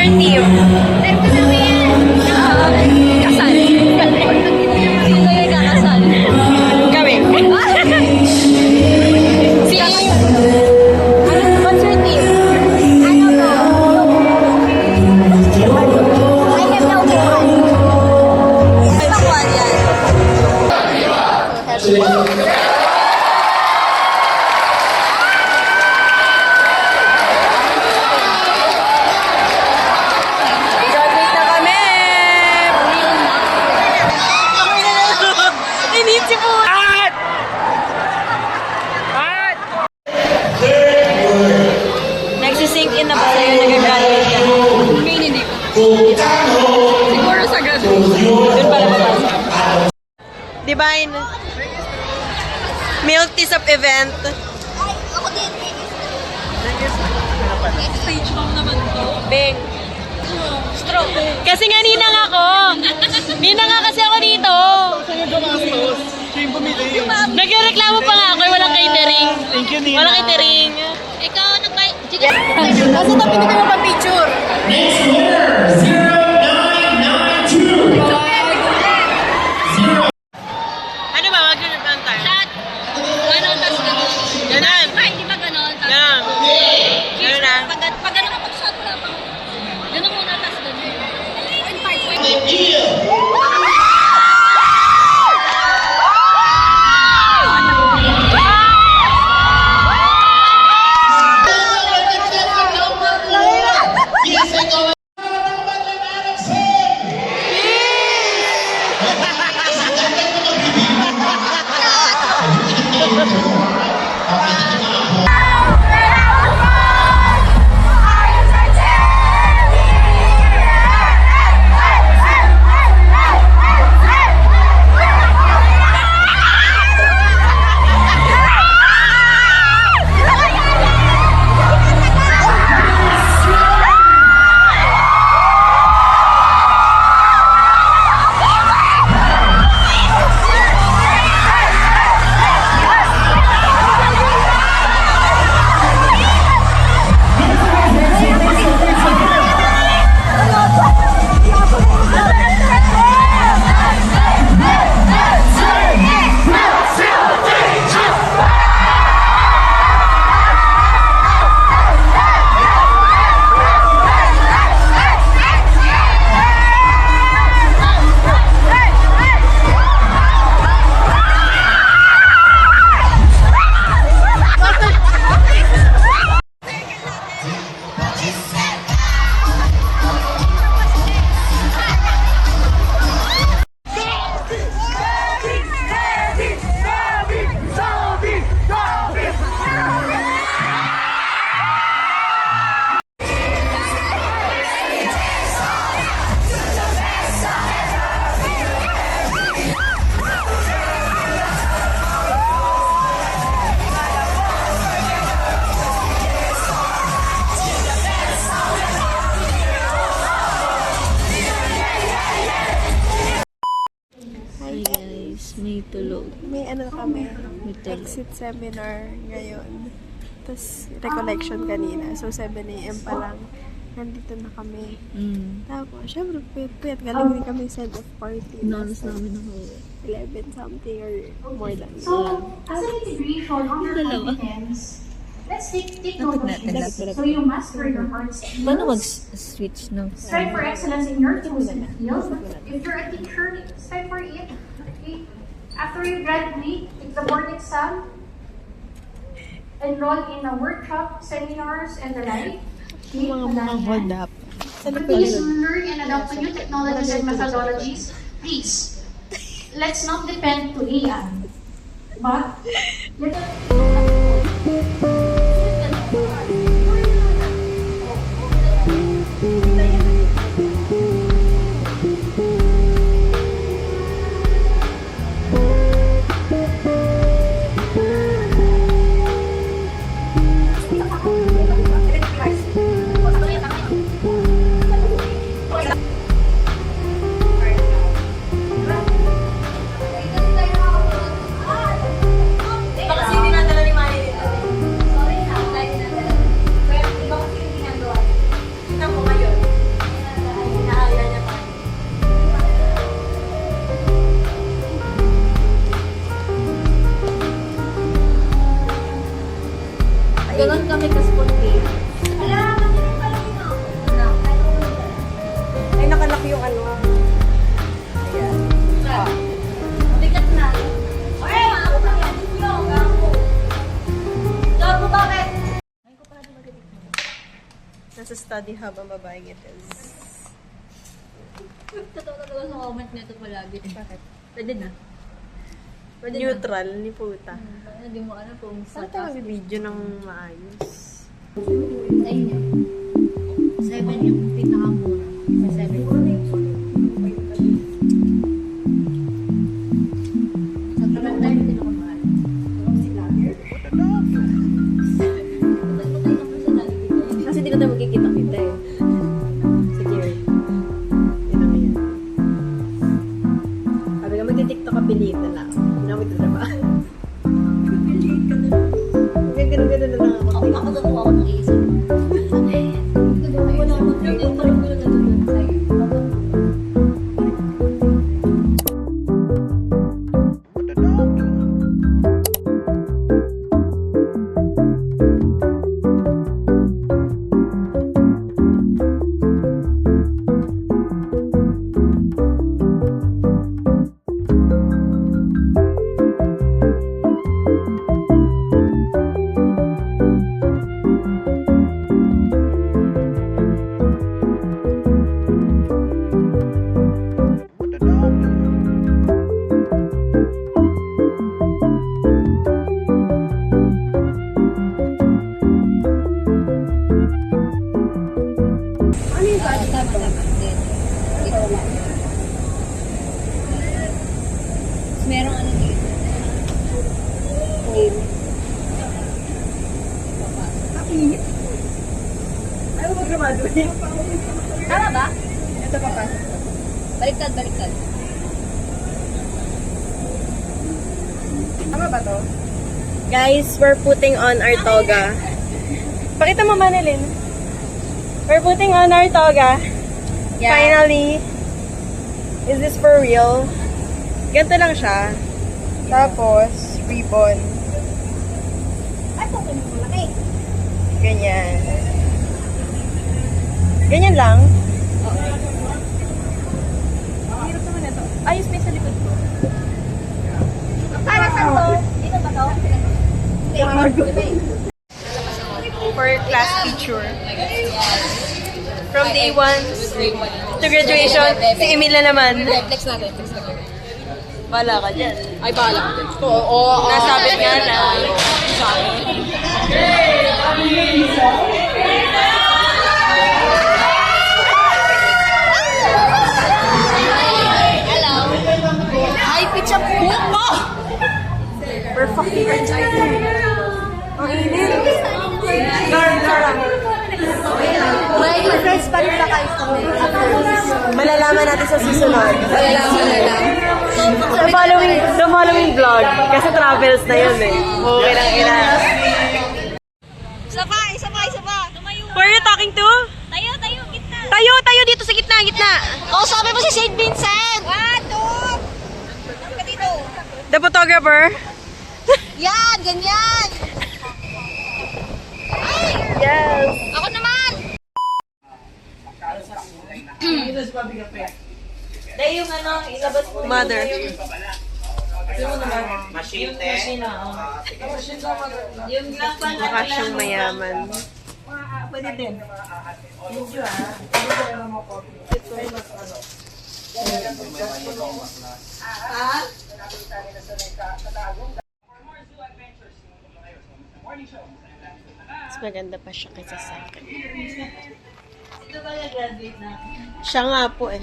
your team? Kasal. Sino yung kakasal? Kami. Si what's your team? I have no clue. Pakuan yan. Graduate na kami! Initsi po! Nagsisink in na ba sa'yo nag-graduate ka? Ngayon hindi ko. Siguro sa graduation. Doon pala mabasa. Divine. Milk tea of event. Ako din. Stage mom naman to. Beng. Stroke. Kasi nga ninang ako. Ninang nga kasi ako dito. Nagreklamo pa nga ako. Walang catering. Thank you, Nina. Walang catering. Ikaw, Kasi tabi na kayo pa-picture. Next winner, 0992. Ano ba? Mag-group tayo. shot. Ganon, tas ganon. Ganon. Ay, di ba ganon? Tas Ganon. Ganon na. Pag ganon kapag shot, wala pa. Ganon muna, tas ganon. Point five, point. May tulog. May ano na kami, May tulog. exit seminar ngayon. Tapos recollection kanina. So 7 a.m. pa lang. Nandito na kami. Tapos, syempre, puyat galing din kami send-off party. Nalas namin ako. 11 something or more than. So, as an integration on your Dalawa. competence, let's take note Dapat of natin this. lahat. So you master your hard Paano skills. mag-switch no? Strive for excellence in your chosen field. If you're a teacher, strive for it. Okay? After you graduate, take the board exam, enroll in a workshop, seminars, and the like. Okay? Hold up. Please learn and adopt to new technologies and methodologies. Please, let's not depend to AI, but Baka hindi na talaga study hub ang babaeng it is. Totoo sa comment nito palagi. Bakit? Pwede na. Pwede Neutral ni puta. na. Hindi mo alam kung Saan tayo mag-video ng maayos? Ayun yun. 7 yung pinakamura. Sa 7. Sa tagal tayo hindi na kumahal. Kasi di na tayo magkikita-kita eh. Sige. Yun ang yan. Sabi ka magti-tiktok ka, piliit na lang. Hindi na magtatraba. Ganun-ganun na lang ako. Ako natutuwa ako ng isip. Wala akong merong ano dito. Ayaw mag-graduate. Tama ba? Ito papasok. Baliktad. Tama ba to? Guys, we're putting on our toga. Pakita mo, Manilyn. We're putting on our toga. Yeah. Finally. Is this for real? Ganito lang siya. Tapos, ribbon. Ay, po, malaki. Ganyan. Ganyan lang. Ayos, may sa likod ko. Para saan to? Dito ba to? For class picture. From day 1 to graduation, si Emil na naman. Flex natin. Bala ka dyan. Ay, bahala. Oo. Nasabit nga na. Hello. Ay, pitch ang buhok mo! We're fucking excited. Ang init. Sarap. May friends pa rin ba kayo kami? Malalaman natin sa susunod. Malalaman na lang. The following vlog. Kasi travels na yun eh. Okay lang, ina. Isa pa. Who are you talking to? Tayo, gitna. Tayo dito sa gitna. Oh, sabi mo si St. Vincent! Ka dito. The photographer. Yan, ganyan. Ay! Yes. Ako naman! Mother. Mukha siyang mayaman. Mas maganda pa siya kaysa sa akin. Siya nga po eh.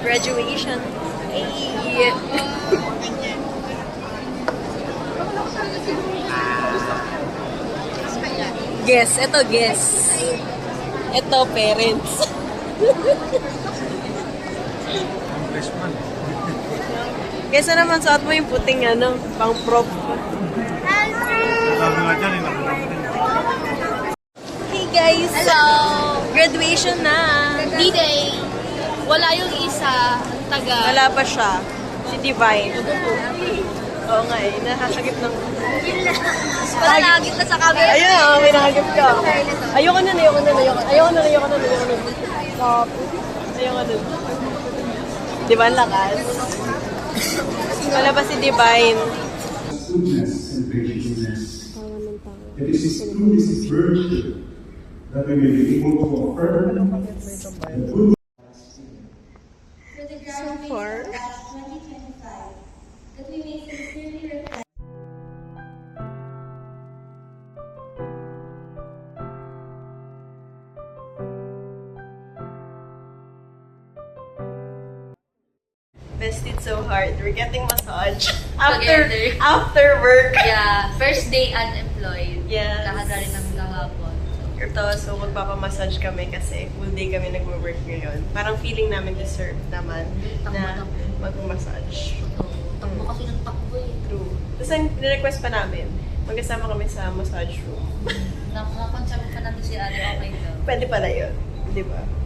Graduation. Ay. Guess. Ito, parents. Guess na naman, suot mo yung puting pang prop. Hey guys! Hello! Graduation na! D-Day. Wala yung isa. Ang taga. Wala pa siya. Si Divine. Oo nga eh, nakakagip ng... Wala nagit na sa camera. Ayun na, may nakagip ka. Ayoko na. Ayoko na. Di ba ang lakas? Wala ba si Divine? And it is through this virtue that we will be able to affirm the good For the So graduates far. of class 2025, that we may sincerely reflect Bested so hard. We're getting massage. Together. After work. Yeah, first day unemployed. Yes. Lahat na rin namin kahapon. Ito, so magpapamassage kami kasi full day kami nag-work ngayon. Parang feeling namin deserve naman na magpamassage. Takbo kasi ng takbo eh. True. Tapos ang nirequest pa namin, magkasama kami sa massage room. Nakakonsabi pa natin si Ari, okay daw. Pwede pala yun. Di ba?